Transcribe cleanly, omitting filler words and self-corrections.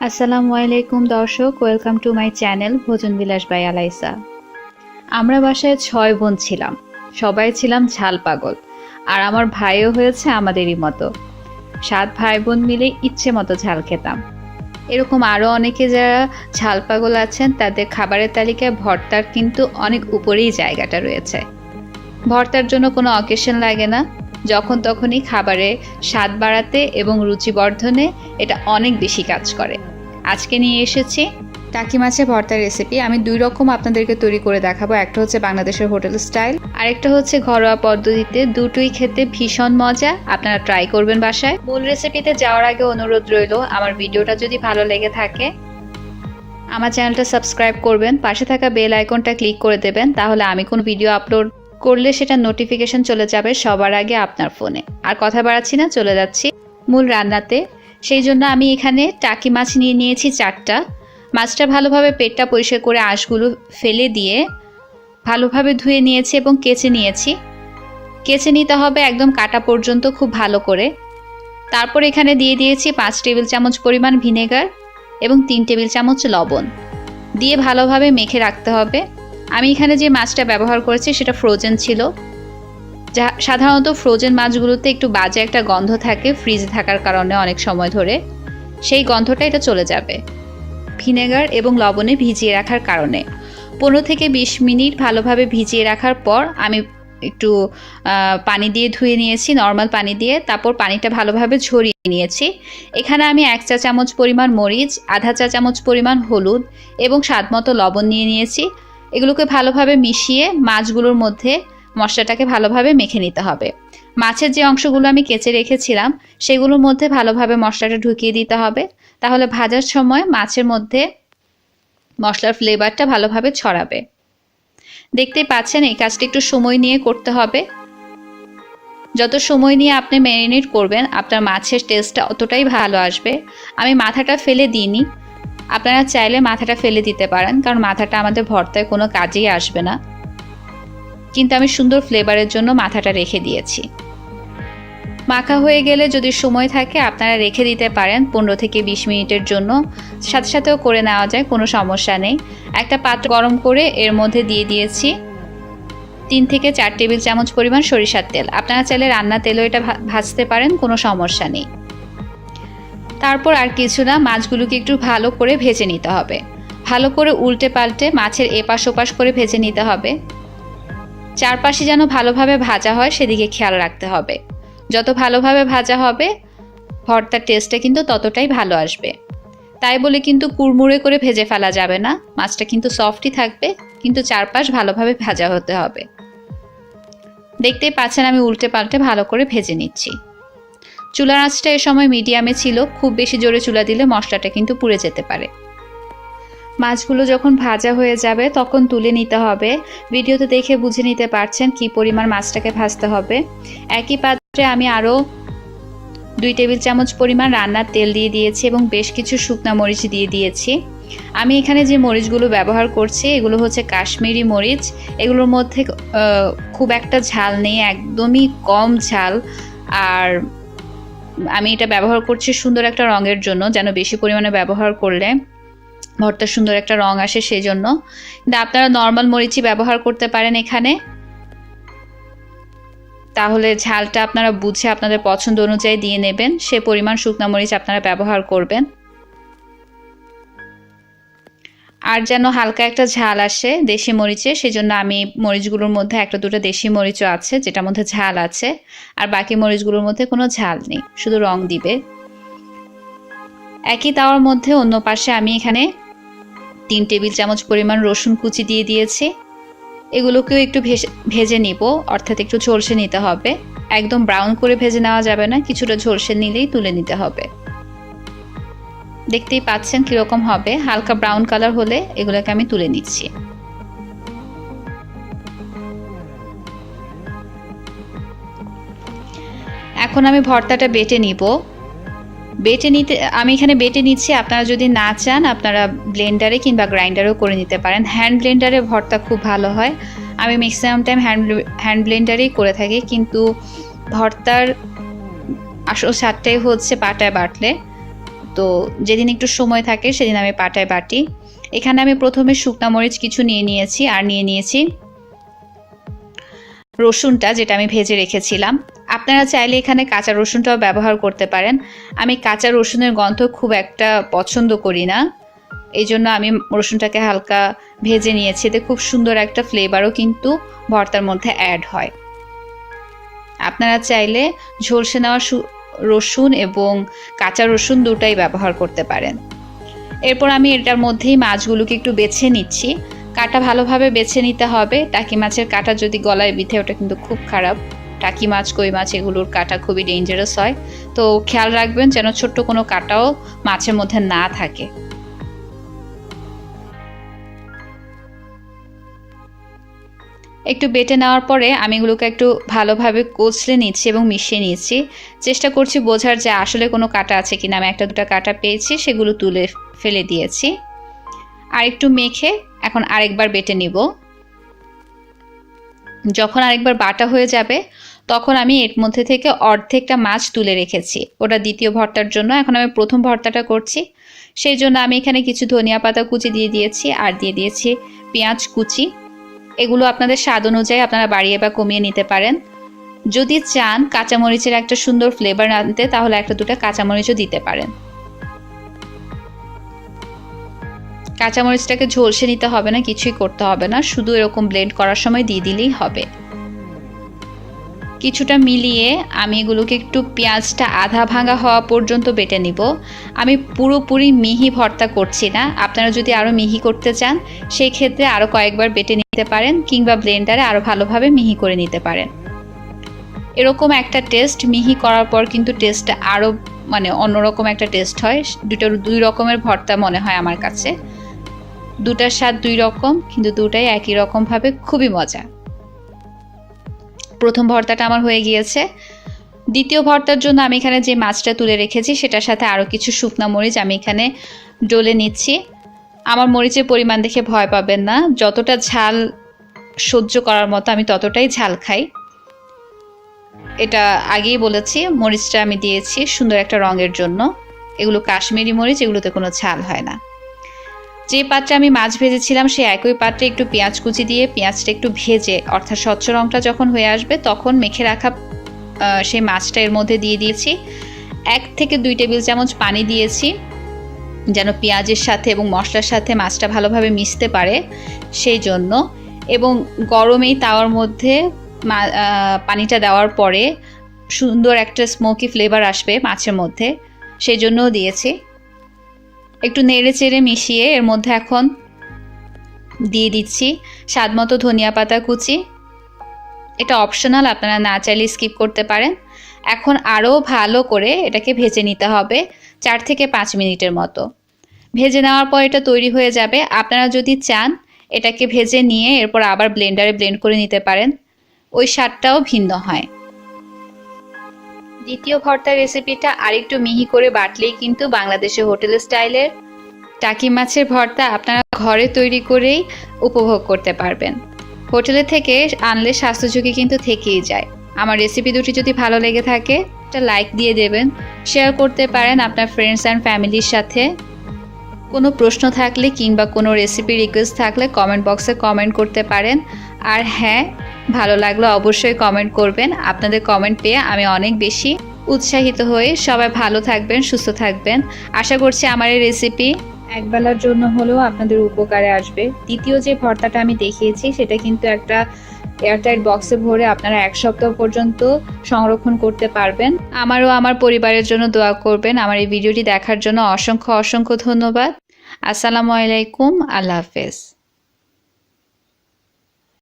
আসসালামু আলাইকুম দর্শক, ওয়েলকাম টু মাই চ্যানেল ভোজন বিলাস বাই আলাইসা। আমরা বাসায় 6 বোন ছিলাম, সবাই ছিলাম ঝাল পাগল। আর আমার ভাইও হয়েছে আমাদেরই মতো। 7 ভাই বোন মিলে ইচ্ছে মতো ঝাল খেতাম। এরকম আরও অনেকে যারা ঝাল পাগল আছেন তাদের খাবারের তালিকায় ভর্তার কিন্তু অনেক উপরেই জায়গাটা রয়েছে। ভর্তার জন্য কোনো অকেশন লাগে না, যখন তখনই খাবারে স্বাদ বাড়াতে এবং রুচি বর্ধনে এটা অনেক বেশি কাজ করে। আজকে নিয়ে এসেছি টাকি মাছের ভর্তার রেসিপি। আমি 2 রকম আপনাদেরকে তৈরি করে দেখাবো। একটা হচ্ছে বাংলাদেশের হোটেল স্টাইল, আর একটা হচ্ছে ঘরোয়া পদ্ধতিতে। দুটোই খেতে ভীষণ মজা, আপনারা ট্রাই করবেন বাসায়। মূল রেসিপিতে যাওয়ার আগে অনুরোধ রইল, আমার ভিডিওটা যদি ভালো লেগে থাকে আমার চ্যানেলটা সাবস্ক্রাইব করবেন, পাশে থাকা বেল আইকনটা ক্লিক করে দেবেন, তাহলে আমি কোনো ভিডিও আপলোড করলে সেটা নোটিফিকেশন চলে যাবে সবার আগে আপনার ফোনে। আর কথা বাড়াচ্ছি না, চলে যাচ্ছি মূল রান্নাতে। সেই জন্য আমি এখানে টাকি মাছ নিয়ে নিয়েছি 4টা। মাছটা ভালোভাবে পেটটা পরিষ্কার করে আঁশগুলো ফেলে দিয়ে ভালোভাবে ধুয়ে নিয়েছি এবং কেচে নিয়েছি। কেচে নিতে হবে একদম কাটা পর্যন্ত খুব ভালো করে। তারপর এখানে দিয়ে দিয়েছি 5 টেবিল চামচ পরিমাণ ভিনেগার এবং 3 টেবিল চামচ লবণ দিয়ে ভালোভাবে মেখে রাখতে হবে। আমি এখানে যে মাছটা ব্যবহার করেছি সেটা ফ্রোজেন ছিল। যা সাধারণত ফ্রোজেন মাছগুলোতে একটু বাজে একটা গন্ধ থাকে ফ্রিজে থাকার কারণে অনেক সময় ধরে, সেই গন্ধটা এটা চলে যাবে ভিনেগার এবং লবণে ভিজিয়ে রাখার কারণে। 15 থেকে 20 মিনিট ভালোভাবে ভিজিয়ে রাখার পর আমি একটু পানি দিয়ে ধুয়ে নিয়েছি, নর্মাল পানি দিয়ে। তারপর পানিটা ভালোভাবে ঝরিয়ে নিয়েছি। এখানে আমি 1 চা চামচ পরিমাণ মরিচ, আধা চা চামচ পরিমাণ হলুদ এবং স্বাদমতো লবণ নিয়ে নিয়েছি। এগুলোকে ভালোভাবে মিশিয়ে মাছগুলোর মধ্যে মশলাটাকে ভালোভাবে মেখে নিতে হবে। মাছের যে অংশগুলো আমি কেচে রেখেছিলাম সেগুলোর মধ্যে ভালোভাবে মশলাটা ঢুকিয়ে দিতে হবে, তাহলে ভাজার সময় মাছের মধ্যে মশলার ফ্লেভারটা ভালোভাবে ছড়াবে। দেখতেই পাচ্ছেন এই কাজটা একটু সময় নিয়ে করতে হবে। যত সময় নিয়ে আপনি ম্যারিনেট করবেন আপনার মাছের টেস্টটা অতটাই ভালো আসবে। আমি মাথাটা ফেলে দিইনি, আপনারা চাইলে মাথাটা ফেলে দিতে পারেন, কারণ মাথাটা আমাদের ভর্তায় কোনো কাজেই আসবে না, কিন্তু আমি সুন্দর ফ্লেভারের জন্য মাথাটা রেখে দিয়েছি। মাখা হয়ে গেলে যদি সময় থাকে আপনারা রেখে দিতে পারেন 15 থেকে 20 মিনিটের জন্য, সাথে সাথেও করে নেওয়া যায়, কোনো সমস্যা নেই। একটা পাত্র গরম করে এর মধ্যে দিয়ে দিয়েছি 3 থেকে 4 টেবিল চামচ পরিমাণ সরিষার তেল। আপনারা চাইলে রান্না তেলও এটা ভাজতে পারেন, কোনো সমস্যা নেই। তারপর আর কিছু না, মাছগুলোকে একটু ভালো করে ভেজে নিতে হবে। ভালো করে উল্টে পাল্টে মাছের এপাশ ওপাশ করে ভেজে নিতে হবে। চারপাশে যেন ভালোভাবে ভাজা হয় সেদিকে খেয়াল রাখতে হবে। যত ভালোভাবে ভাজা হবে ভর্তার টেস্টটা কিন্তু ততটাই ভালো আসবে। তাই বলে কিন্তু কুড়মুড়ে করে ভেজে ফেলা যাবে না, মাছটা কিন্তু সফটই থাকবে, কিন্তু চারপাশ ভালোভাবে ভাজা হতে হবে। দেখতেই পাচ্ছেন আমি উল্টে পাল্টে ভালো করে ভেজে নিচ্ছি। চুলার আঁচটা এ সময় মিডিয়ামে ছিল, খুব বেশি জোরে চুলা দিলে মশলাটা কিন্তু পুড়ে যেতে পারে। মাছগুলো যখন ভাজা হয়ে যাবে তখন তুলে নিতে হবে। ভিডিওতে দেখে বুঝে নিতে পারছেন কি পরিমাণ মাছটাকে ভাজতে হবে। একই পাত্রে আমি আরও 2 টেবিল চামচ পরিমাণ রান্নার তেল দিয়ে দিয়েছি এবং বেশ কিছু শুকনা মরিচ দিয়ে দিয়েছি। আমি এখানে যে মরিচগুলো ব্যবহার করছি এগুলো হচ্ছে কাশ্মীরি মরিচ। এগুলোর মধ্যে খুব একটা ঝাল নেই, একদমই কম ঝাল। আর আমি এটা ব্যবহার করছি সুন্দর একটা রঙের জন্য, যেন বেশি পরিমাণে ব্যবহার করলে ভর্তার সুন্দর একটা রং আসে সেই জন্য। কিন্তু আপনারা নর্মাল মরিচই ব্যবহার করতে পারেন এখানে, তাহলে ঝালটা আপনারা বুঝে আপনাদের পছন্দ অনুযায়ী দিয়ে নেবেন, সে পরিমাণ শুকনা মরিচ আপনারা ব্যবহার করবেন। আর যেন হালকা একটা ঝাল আসে দেশি মরিচে, সেজন্য আমি মরিচগুলোর মধ্যে 1-2টা দেশি মরিচও আছে যেটার মধ্যে ঝাল আছে, আর বাকি মরিচগুলোর মধ্যে কোনো ঝাল নেই, শুধু রং দিবে। একই তাওয়ার মধ্যে অন্য পাশে আমি এখানে 3 টেবিল চামচ পরিমাণ রসুন কুচি দিয়ে দিয়েছি। এগুলোকেও একটু ভেজে নিব, অর্থাৎ একটু ঝলসে নিতে হবে। একদম ব্রাউন করে ভেজে নেওয়া যাবে না, কিছুটা ঝলসে নিলেই তুলে নিতে হবে। দেখতেই পাচ্ছেন কিরকম হবে, হালকা ব্রাউন কালার হলে এগুলোকে আমি তুলে নিচ্ছি। এখন আমি ভর্তাটা বেটে নিব। আমি এখানে বেটে নিচ্ছি, আপনারা যদি না চান আপনারা ব্লেন্ডারে কিংবা গ্রাইন্ডারেও করে নিতে পারেন। হ্যান্ড ব্লেন্ডারে ভর্তা খুব ভালো হয়, আমি ম্যাক্সিমাম টাইম হ্যান্ড ব্লেন্ডারেই করে থাকি, কিন্তু ভর্তার আসল স্বাদটাই হচ্ছে পাটায় বাটলে। তো যেদিন একটু সময় থাকে সেদিন আমি পাটায় বাটি। এখানে আমি প্রথমে শুকনা মরিচ কিছু নিয়ে নিয়েছি, আর নিয়ে নিয়েছি রসুনটা, যেটা আমি ভেজে রেখেছিলাম। আপনারা চাইলে এখানে কাঁচা রসুনটাও ব্যবহার করতে পারেন। আমি কাঁচা রসুনের গন্ধ খুব একটা পছন্দ করি না, এই জন্য আমি রসুনটাকে হালকা ভেজে নিয়েছি। এতে খুব সুন্দর একটা ফ্লেভারও কিন্তু ভর্তার মধ্যে অ্যাড হয়। আপনারা চাইলে ঝলসে নেওয়া রসুন এবং কাঁচা রসুন দুটাই ব্যবহার করতে পারেন। এরপর আমি এটার মধ্যেই মাছগুলোকে একটু বেছে নিচ্ছি। কাটা ভালোভাবে বেছে নিতে হবে। টাকি মাছের কাটা যদি গলায় বিঁধে ওটা কিন্তু খুব খারাপ। টাকি মাছ, কই মাছ এগুলোর কাটা খুবই ডেঞ্জারাস হয়, তো খেয়াল রাখবেন যেন ছোট্ট কোনো কাটাও মাছের মধ্যে না থাকে। একটু বেটে নেওয়ার পরে আমি এগুলোকে একটু ভালোভাবে কচলে নিচ্ছি এবং মিশিয়ে নিচ্ছি। চেষ্টা করছি বোঝার যে আসলে কোনো কাটা আছে কিনা। আমি একটা দুটো কাটা পেয়েছি, সেগুলো তুলে ফেলে দিয়েছি। আর একটু মেখে এখন আরেকবার বেটে নিব। যখন আরেকবার বাটা হয়ে যাবে তখন আমি এর মধ্যে থেকে অর্ধেকটা মাছ তুলে রেখেছি, ওটা দ্বিতীয় ভর্তার জন্য। এখন আমি প্রথম ভর্তাটা করছি, সেই জন্য আমি এখানে কিছু ধনিয়া পাতা কুচি দিয়ে দিয়েছি, আর দিয়ে দিয়েছি পেঁয়াজ কুচি। এগুলো আপনাদের স্বাদ অনুযায়ী আপনারা বাড়িয়ে বা কমিয়ে নিতে পারেন। যদি চান কাঁচামরিচের একটা সুন্দর ফ্লেভার আনতে, তাহলে একটা দুটো কাঁচামরিচও দিতে পারেন। কাঁচামরিচটাকে ঝলসে নিতে হবে না, কিছুই করতে হবে না, শুধু এরকম ব্লেন্ড করার সময় দিয়ে দিলেই হবে। কিছুটা মিলিয়ে আমি এগুলোকে একটু পেঁয়াজটা আধা ভাঙা হওয়া পর্যন্ত বেটে নিব। আমি পুরোপুরি মিহি ভর্তা করছি না। আপনারা যদি আরও মিহি করতে চান সেই ক্ষেত্রে আরও কয়েকবার বেটে নিতে পারেন, কিংবা ব্লেন্ডারে আরও ভালোভাবে মিহি করে নিতে পারেন। এরকম একটা টেস্ট, মিহি করার পর কিন্তু টেস্টটা আরও অন্যরকম একটা টেস্ট হয়। দুই রকমের ভর্তা মনে হয় আমার কাছে। দুটার স্বাদ দুই রকম, কিন্তু দুটাই একই রকমভাবে খুবই মজা। প্রথম ভর্তাটা আমার হয়ে গিয়েছে। দ্বিতীয় ভর্তার জন্য আমি এখানে যে মাছটা তুলে রেখেছি সেটার সাথে আরও কিছু শুকনা মরিচ আমি এখানে ডলে নিচ্ছি। আমার মরিচের পরিমাণ দেখে ভয় পাবেন না, যতটা ঝাল সহ্য করার মতো আমি ততটাই ঝাল খাই। এটা আগেই বলেছি, মরিচটা আমি দিয়েছি সুন্দর একটা রঙের জন্য। এগুলো কাশ্মীরি মরিচ, এগুলোতে কোনো ঝাল হয় না। যে পাত্রে আমি মাছ ভেজেছিলাম সেই একই পাত্রে একটু পেঁয়াজ কুচি দিয়ে পেঁয়াজটা একটু ভেজে, অর্থাৎ স্বচ্ছ রঙটা যখন হয়ে আসবে তখন মেখে রাখা সেই মাছটা এর মধ্যে দিয়ে দিয়েছি। 1 থেকে 2 টেবিল চামচ পানি দিয়েছি, যেন পেঁয়াজের সাথে এবং মশলার সাথে মাছটা ভালোভাবে মিশতে পারে সেই জন্য। এবং গরমেই তাওয়ার মধ্যে পানিটা দেওয়ার পরে সুন্দর একটা স্মোকি ফ্লেভার আসবে মাছের মধ্যে, সেই জন্যও দিয়েছি। একটু নেড়ে চেড়ে মিশিয়ে এর মধ্যে এখন দিয়ে দিচ্ছি স্বাদমতো ধনিয়া পাতা কুচি। এটা অপশনাল, আপনারা না চাইলে স্কিপ করতে পারেন। এখন আরও ভালো করে এটাকে ভেজে নিতে হবে 4 থেকে 5 মিনিটের মতো। ভেজে নেওয়ার পর এটা তৈরি হয়ে যাবে। আপনারা যদি চান এটাকে ভেজে নিয়ে এরপর আবার ব্লেন্ডারে ব্লেন্ড করে নিতে পারেন, ওই স্বাদটাও ভিন্ন হয়। দ্বিতীয় ভর্তার রেসিপিটা আরেকটু মিহি করে বাটলেই কিন্তু বাংলাদেশের হোটেল স্টাইলের টাকি মাছের ভর্তা আপনারা ঘরে তৈরি করেই উপভোগ করতে পারবেন। হোটেলে থেকে আনলে স্বাস্থ্য ঝুঁকি কিন্তু থেকেই যায়। আমার রেসিপি দুটি যদি ভালো লেগে থাকে একটা লাইক দিয়ে দেবেন, শেয়ার করতে পারেন আপনার ফ্রেন্ডস অ্যান্ড ফ্যামিলির সাথে। কোনো প্রশ্ন থাকলে কিংবা কোনো রেসিপি রিকোয়েস্ট থাকলে কমেন্ট বক্সে কমেন্ট করতে পারেন। আর হ্যাঁ, ভালো লাগলে অবশ্যই কমেন্ট করবেন। আপনাদের কমেন্ট পেয়ে আমি অনেক বেশি উৎসাহিত হই। সবাই ভালো থাকবেন, সুস্থ থাকবেন। আশা করছি আমার এই রেসিপি একবেলার জন্য হলেও আপনাদের উপকারে আসবে। দ্বিতীয় যে ভর্তাটা আমি দেখিয়েছি সেটা কিন্তু একটা এয়ারটাইট বক্সে ভরে আপনারা 1 সপ্তাহ পর্যন্ত সংরক্ষণ করতে পারবেন। আমারও আমার পরিবারের জন্য দোয়া করবেন। আমার এই ভিডিওটি দেখার জন্য অসংখ্য ধন্যবাদ। আসসালামু আলাইকুম, আল্লাহ হাফেজ।